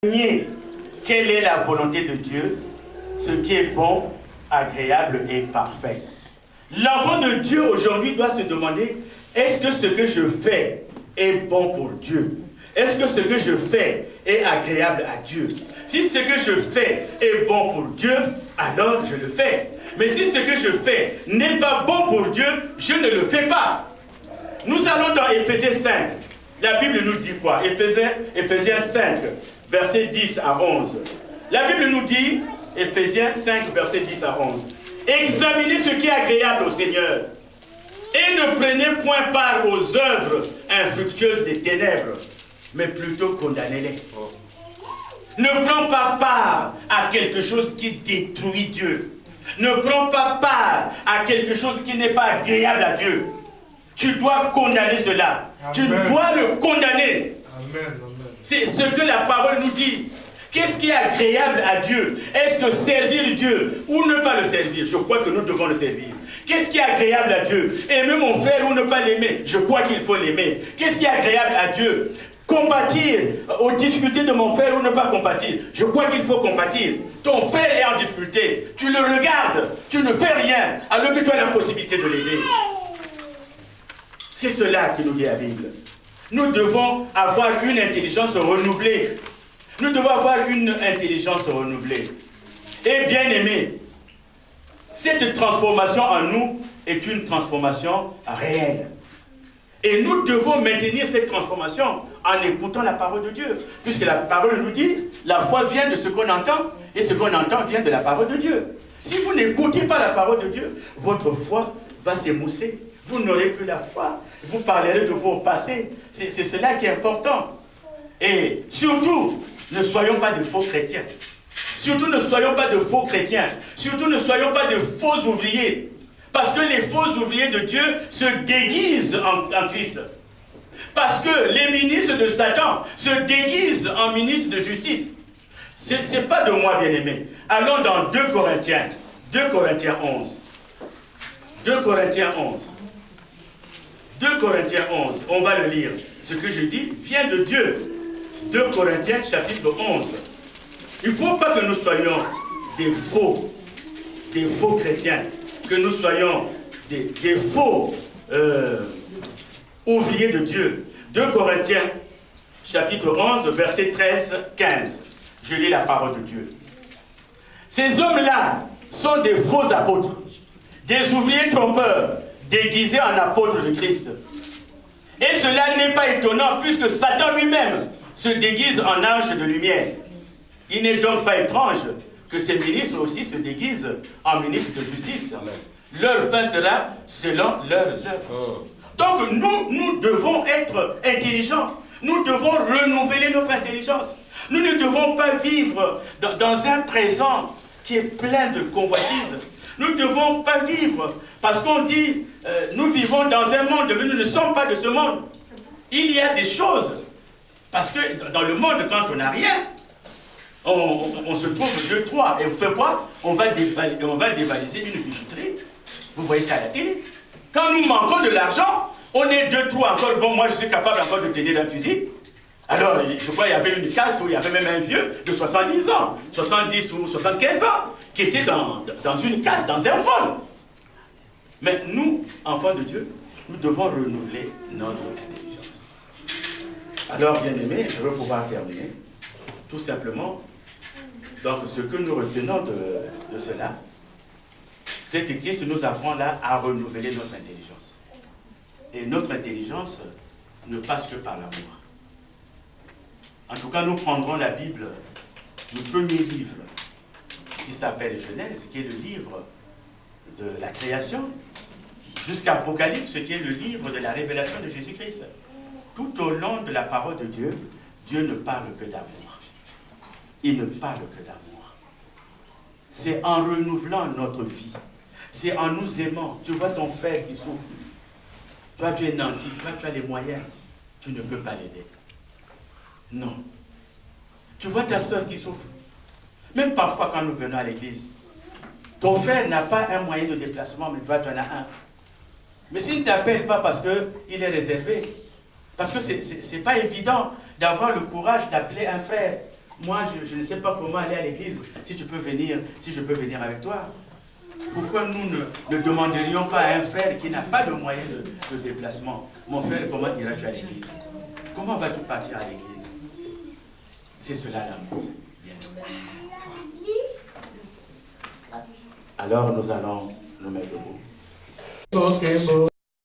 Quelle est la volonté de Dieu? Ce qui est bon, agréable et parfait. L'enfant de Dieu aujourd'hui doit se demander, est-ce que ce que je fais est bon pour Dieu? Est-ce que ce que je fais est agréable à Dieu? Si ce que je fais est bon pour Dieu, alors je le fais. Mais si ce que je fais n'est pas bon pour Dieu, je ne le fais pas. Nous allons dans Éphésiens 5. La Bible nous dit quoi? Éphésiens 5, versets 10 à 11. La Bible nous dit, Éphésiens 5, versets 10 à 11. Examinez ce qui est agréable au Seigneur et ne prenez point part aux œuvres infructueuses des ténèbres, mais plutôt condamnez-les. Ne prends pas part à quelque chose qui détruit Dieu. Ne prends pas part à quelque chose qui n'est pas agréable à Dieu. Tu dois condamner cela. Amen. Tu dois le condamner. C'est ce que la parole nous dit. Qu'est-ce qui est agréable à Dieu? Est-ce que servir Dieu ou ne pas le servir? Je crois que nous devons le servir. Qu'est-ce qui est agréable à Dieu? Aimer mon frère ou ne pas l'aimer? Je crois qu'il faut l'aimer. Qu'est-ce qui est agréable à Dieu? Compatir aux difficultés de mon frère ou ne pas compatir? Je crois qu'il faut compatir. Ton frère est en difficulté. Tu le regardes. Tu ne fais rien alors que tu as la possibilité de l'aider. C'est cela que nous dit la Bible. Nous devons avoir une intelligence renouvelée. Nous devons avoir une intelligence renouvelée. Et bien aimé, cette transformation en nous est une transformation réelle. Et nous devons maintenir cette transformation en écoutant la parole de Dieu. Puisque la parole nous dit, la foi vient de ce qu'on entend, et ce qu'on entend vient de la parole de Dieu. Si vous n'écoutez pas la parole de Dieu, votre foi va s'émousser. Vous n'aurez plus la foi. Vous parlerez de vos passés. C'est cela qui est important. Et surtout, ne soyons pas de faux chrétiens. Surtout, ne soyons pas de faux chrétiens. Surtout, ne soyons pas de faux ouvriers. Parce que les faux ouvriers de Dieu se déguisent en Christ. Parce que les ministres de Satan se déguisent en ministres de justice. Ce n'est pas de moi, bien-aimé. Allons dans 2 Corinthiens. 2 Corinthiens 11. 2 Corinthiens 11. 2 Corinthiens 11. On va le lire. Ce que je dis vient de Dieu. 2 Corinthiens chapitre 11. Il ne faut pas que nous soyons des faux chrétiens, que nous soyons des faux ouvriers de Dieu. 2 Corinthiens chapitre 11, verset 13-15. Je lis la parole de Dieu. Ces hommes-là sont des faux apôtres, des ouvriers trompeurs, déguisés en apôtres de Christ. Et cela n'est pas étonnant, puisque Satan lui-même se déguise en ange de lumière. Il n'est donc pas étrange que ces ministres aussi se déguisent en ministres de justice. Leur fin sera selon leurs œuvres. Donc nous devons être intelligents. Nous devons renouveler notre intelligence. Nous ne devons pas vivre dans un présent qui est plein de convoitises. Nous ne devons pas vivre parce qu'on dit nous vivons dans un monde, mais nous ne sommes pas de ce monde. Il y a des choses. Parce que dans le monde, quand on n'a rien, on se trouve 2, 3. Et on fait quoi? On va dévaliser une bijouterie. Vous voyez ça à la télé. Quand nous manquons de l'argent, on est 2, 3 encore. Bon, moi, je suis capable encore de tenir un fusil. Alors, je crois qu'il y avait une case où il y avait même un vieux de 70 ans, 70 ou 75 ans, qui était dans une case, dans un vol. Mais nous, enfants de Dieu, nous devons renouveler notre intelligence. Alors, bien aimé, je veux pouvoir terminer. Tout simplement, donc ce que nous retenons de cela, c'est que Christ nous apprend là à renouveler notre intelligence. Et notre intelligence ne passe que par l'amour. En tout cas, nous prendrons la Bible du premier livre qui s'appelle Genèse, qui est le livre de la création, jusqu'à Apocalypse, qui est le livre de la révélation de Jésus-Christ. Tout au long de la parole de Dieu, Dieu ne parle que d'amour. Il ne parle que d'amour. C'est en renouvelant notre vie. C'est en nous aimant. Tu vois ton frère qui souffre. Toi, tu es nanti. Toi, tu as les moyens. Tu ne peux pas l'aider. Non. Tu vois ta soeur qui souffre. Même parfois quand nous venons à l'église, ton frère n'a pas un moyen de déplacement, mais toi, tu en as un. Mais s'il ne t'appelle pas parce qu'il est réservé, parce que ce n'est pas évident d'avoir le courage d'appeler un frère moi je ne sais pas comment aller à l'église, si tu peux venir, si je peux venir avec toi. Pourquoi nous ne demanderions pas à un frère qui n'a pas de moyens de déplacement, mon frère, comment iras-tu à l'église? Comment vas-tu partir à l'église? C'est cela l'amour. Alors nous allons nous mettre debout.